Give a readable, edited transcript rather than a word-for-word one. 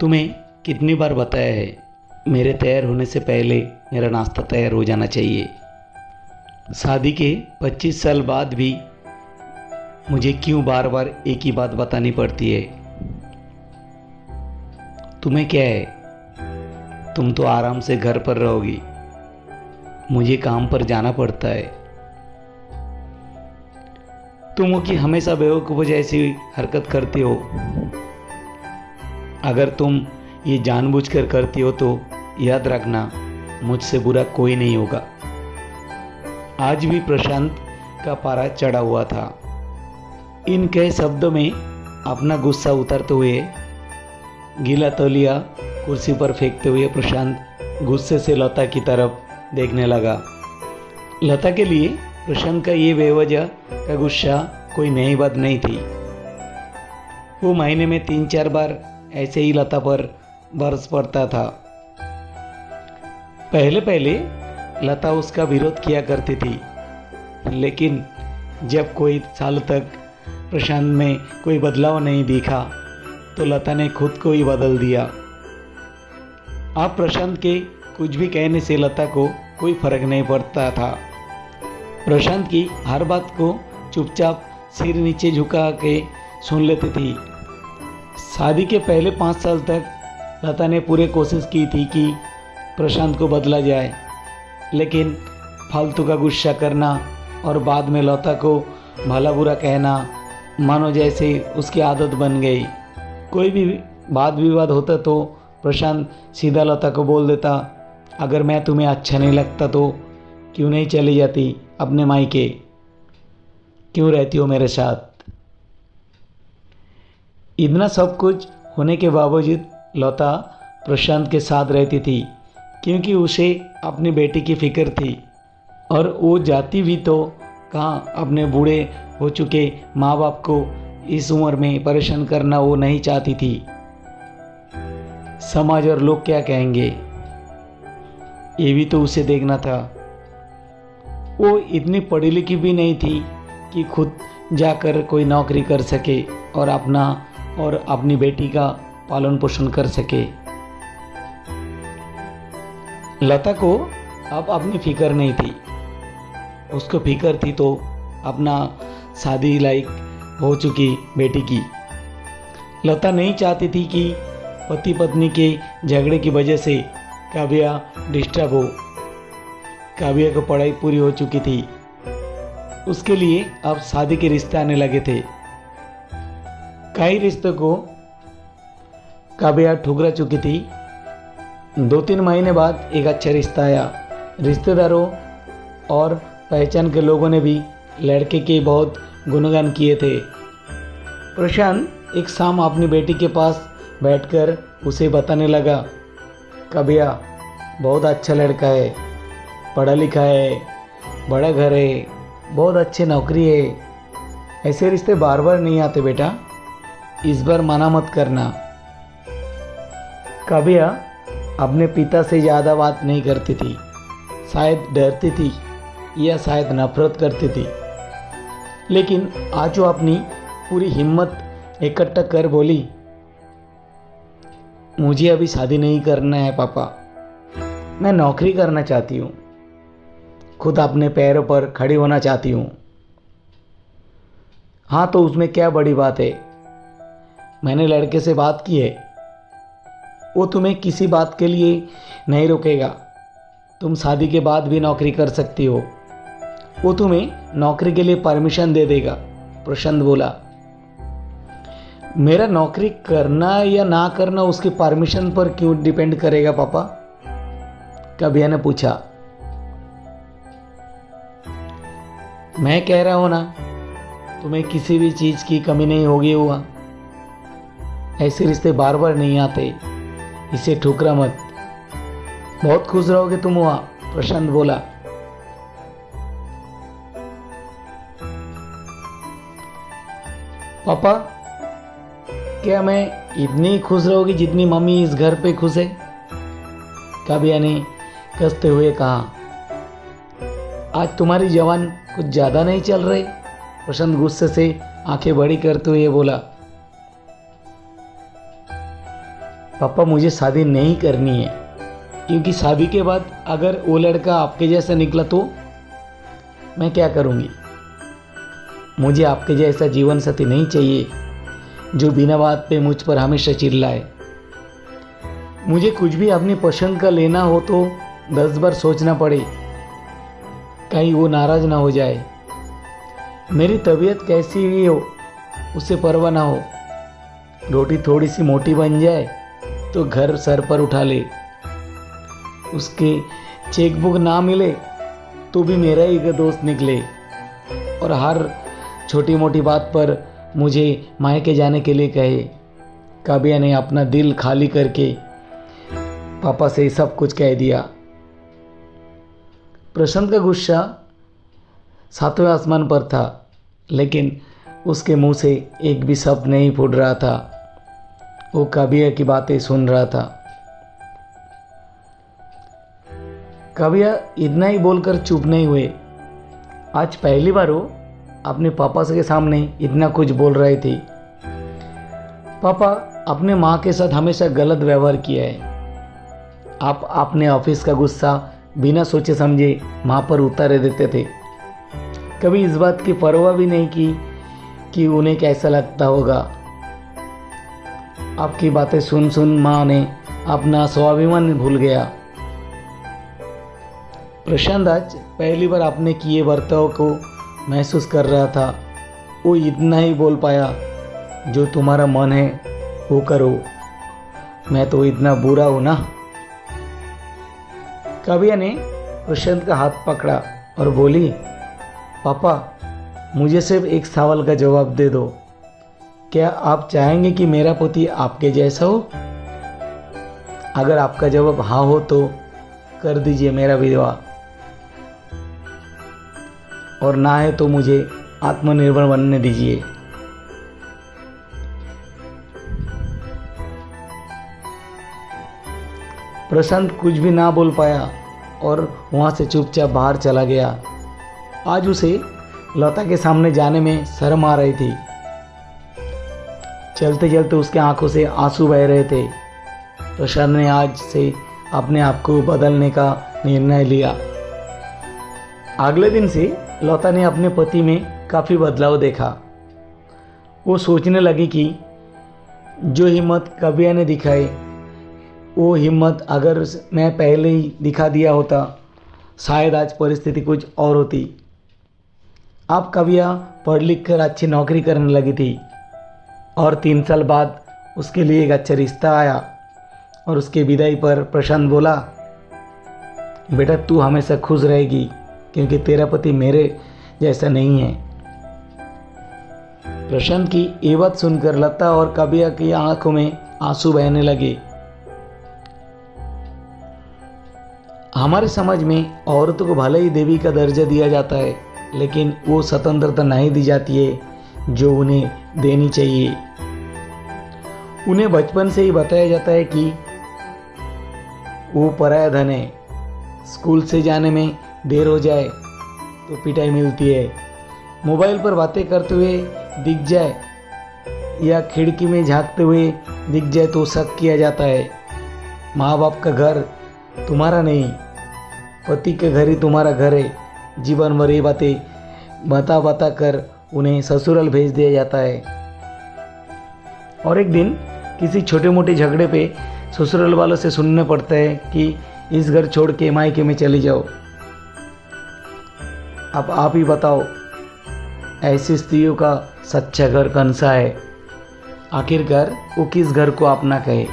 तुम्हें कितनी बार बताया है, मेरे तैयार होने से पहले मेरा नाश्ता तैयार हो जाना चाहिए। शादी के 25 साल बाद भी मुझे क्यों बार बार एक ही बात बतानी पड़ती है? तुम्हें क्या है, तुम तो आराम से घर पर रहोगी, मुझे काम पर जाना पड़ता है। तुम हो कि हमेशा बेवकूफ़ जैसी हरकत करती हो। अगर तुम ये जानबूझकर करती हो तो याद रखना, मुझसे बुरा कोई नहीं होगा। आज भी प्रशांत का पारा चढ़ा हुआ था। इन कई शब्दों में अपना गुस्सा उतारते हुए, गीला तौलिया कुर्सी पर फेंकते हुए प्रशांत गुस्से से लता की तरफ देखने लगा। लता के लिए प्रशांत का ये बेवजह का गुस्सा कोई नई बात नहीं थी। वो महीने में 3-4 बार ऐसे ही लता पर बरस पड़ता था। पहले पहले लता उसका विरोध किया करती थी, लेकिन जब कोई साल तक प्रशांत में कोई बदलाव नहीं दिखा तो लता ने खुद को ही बदल दिया। अब प्रशांत के कुछ भी कहने से लता को कोई फर्क नहीं पड़ता था। प्रशांत की हर बात को चुपचाप सिर नीचे झुका के सुन लेती थी। शादी के पहले 5 साल तक लता ने पूरी कोशिश की थी कि प्रशांत को बदला जाए, लेकिन फालतू का गुस्सा करना और बाद में लता को भला बुरा कहना मानो जैसे उसकी आदत बन गई। कोई भी वाद विवाद होता तो प्रशांत सीधा लता को बोल देता, अगर मैं तुम्हें अच्छा नहीं लगता तो क्यों नहीं चली जाती अपने मायके, क्यों रहती हो मेरे साथ। इतना सब कुछ होने के बावजूद लता प्रशांत के साथ रहती थी, क्योंकि उसे अपनी बेटी की फिक्र थी। और वो जाती भी तो कहाँ, अपने बूढ़े हो चुके माँ बाप को इस उम्र में परेशान करना वो नहीं चाहती थी। समाज और लोग क्या कहेंगे, ये भी तो उसे देखना था। वो इतनी पढ़ी लिखी भी नहीं थी कि खुद जाकर कोई नौकरी कर सके और अपना और अपनी बेटी का पालन पोषण कर सके। लता को अब अपनी फिक्र नहीं थी, उसको फिक्र थी तो अपना शादी लायक हो चुकी बेटी की। लता नहीं चाहती थी कि पति पत्नी के झगड़े की वजह से काव्या डिस्टर्ब हो। काव्या को पढ़ाई पूरी हो चुकी थी, उसके लिए अब शादी के रिश्ते आने लगे थे। कई रिश्तों को काव्या ठुकरा चुकी थी। 2-3 महीने बाद एक अच्छा रिश्ता आया। रिश्तेदारों और पहचान के लोगों ने भी लड़के के बहुत गुणगान किए थे। प्रशांत एक शाम अपनी बेटी के पास बैठकर उसे बताने लगा, काव्या बहुत अच्छा लड़का है, पढ़ा लिखा है, बड़ा घर है, बहुत अच्छी नौकरी है। ऐसे रिश्ते बार बार नहीं आते बेटा, इस बार मना मत करना। काव्या अपने पिता से ज़्यादा बात नहीं करती थी, शायद डरती थी या शायद नफरत करती थी। लेकिन आज वो अपनी पूरी हिम्मत इकट्ठा कर बोली, मुझे अभी शादी नहीं करना है पापा, मैं नौकरी करना चाहती हूँ, खुद अपने पैरों पर खड़ी होना चाहती हूँ। हाँ तो उसमें क्या बड़ी बात है, मैंने लड़के से बात की है, वो तुम्हें किसी बात के लिए नहीं रोकेगा। तुम शादी के बाद भी नौकरी कर सकती हो, वो तुम्हें नौकरी के लिए परमिशन दे देगा। प्रशांत बोला, मेरा नौकरी करना या ना करना उसकी परमिशन पर क्यों डिपेंड करेगा पापा? काव्या ने पूछा। मैं कह रहा हूं ना, तुम्हें किसी भी चीज की कमी नहीं होगी हुआ। ऐसे रिश्ते बार बार नहीं आते, इसे ठुकरा मत, बहुत खुश रहोगे तुम हुआ। प्रशांत बोला। पापा, क्या मैं इतनी खुश रहोगी जितनी मम्मी इस घर पे खुश है? काव्या ने कसते हुए कहा। आज तुम्हारी जवान कुछ ज़्यादा नहीं चल रही? प्रशांत गुस्से से आंखें बड़ी करते हुए बोला। पापा मुझे शादी नहीं करनी है, क्योंकि शादी के बाद अगर वो लड़का आपके जैसा निकला तो मैं क्या करूँगी। मुझे आपके जैसा जीवन साथी नहीं चाहिए जो बिना बात पे मुझ पर हमेशा चिल्लाए। मुझे कुछ भी अपनी पसंद का लेना हो तो 10 बार सोचना पड़े, कहीं वो नाराज़ ना हो जाए। मेरी तबीयत कैसी भी हो उससे परवाह ना हो। रोटी थोड़ी सी मोटी बन जाए तो घर सर पर उठा ले। उसके चेकबुक ना मिले तो भी मेरा ही दोस्त निकले, और हर छोटी मोटी बात पर मुझे मायके जाने के लिए कहे। काबिया ने अपना दिल खाली करके पापा से सब कुछ कह दिया। प्रशांत का गुस्सा 7वें आसमान पर था, लेकिन उसके मुंह से एक भी शब्द नहीं फूट रहा था। वो काबिया की बातें सुन रहा था। काबिया इतना ही बोलकर चुप नहीं हुए। आज पहली बार वो अपने पापा के सामने इतना कुछ बोल रहे थे। पापा, अपने माँ के साथ हमेशा गलत व्यवहार किया है। आप अपने ऑफिस का गुस्सा बिना सोचे समझे माँ पर उतारे देते थे। कभी इस बात की परवाह भी नहीं की कि उन्हें कैसा लगता होगा। आपकी बातें सुन सुन माँ ने अपना स्वाभिमान भूल गया। प्रशांत आज पहली बार अपने किए बर्ताव को महसूस कर रहा था। वो इतना ही बोल पाया, जो तुम्हारा मन है वो करो, मैं तो इतना बुरा हूँ ना। काबिया ने प्रशांत का हाथ पकड़ा और बोली, पापा मुझे सिर्फ एक सवाल का जवाब दे दो। क्या आप चाहेंगे कि मेरा पति आपके जैसा हो? अगर आपका जवाब हाँ हो तो कर दीजिए मेरा विवाह, और ना है तो मुझे आत्मनिर्भर बनने दीजिए। प्रशांत कुछ भी ना बोल पाया और वहाँ से चुपचाप बाहर चला गया। आज उसे लता के सामने जाने में शर्म आ रही थी। चलते चलते उसके आंखों से आंसू बह रहे थे। प्रशांत ने आज से अपने आप को बदलने का निर्णय लिया। अगले दिन से लता ने अपने पति में काफ़ी बदलाव देखा। वो सोचने लगी कि जो हिम्मत काबिया ने दिखाई, वो हिम्मत अगर मैं पहले ही दिखा दिया होता, शायद आज परिस्थिति कुछ और होती। अब काबिया पढ़ लिख कर अच्छी नौकरी करने लगी थी, और 3 साल बाद उसके लिए एक अच्छा रिश्ता आया। और उसके विदाई पर प्रशांत बोला, बेटा तू हमेशा खुश रहेगी, क्योंकि तेरा पति मेरे जैसा नहीं है। प्रशांत की ये बात सुनकर लता और काबिया की आंखों में आंसू बहने लगे। हमारे समाज में औरतों को भले ही देवी का दर्जा दिया जाता है, लेकिन वो स्वतंत्रता नहीं दी जाती है जो उन्हें देनी चाहिए। उन्हें बचपन से ही बताया जाता है कि वो पराया धन है। स्कूल से जाने में देर हो जाए तो पिटाई मिलती है। मोबाइल पर बातें करते हुए दिख जाए या खिड़की में झांकते हुए दिख जाए तो शक किया जाता है। माँ बाप का घर तुम्हारा नहीं, पति का घर ही तुम्हारा घर है। जीवन भर ये बातें बता कर उन्हें ससुराल भेज दिया जाता है। और एक दिन किसी छोटे मोटे झगड़े पे ससुराल वालों से सुनने पड़ता है कि इस घर छोड़ के मायके में चली जाओ। अब आप ही बताओ, ऐसी स्त्रियों का सच्चा घर कौन सा है? आखिरकार वो किस घर को अपना कहे?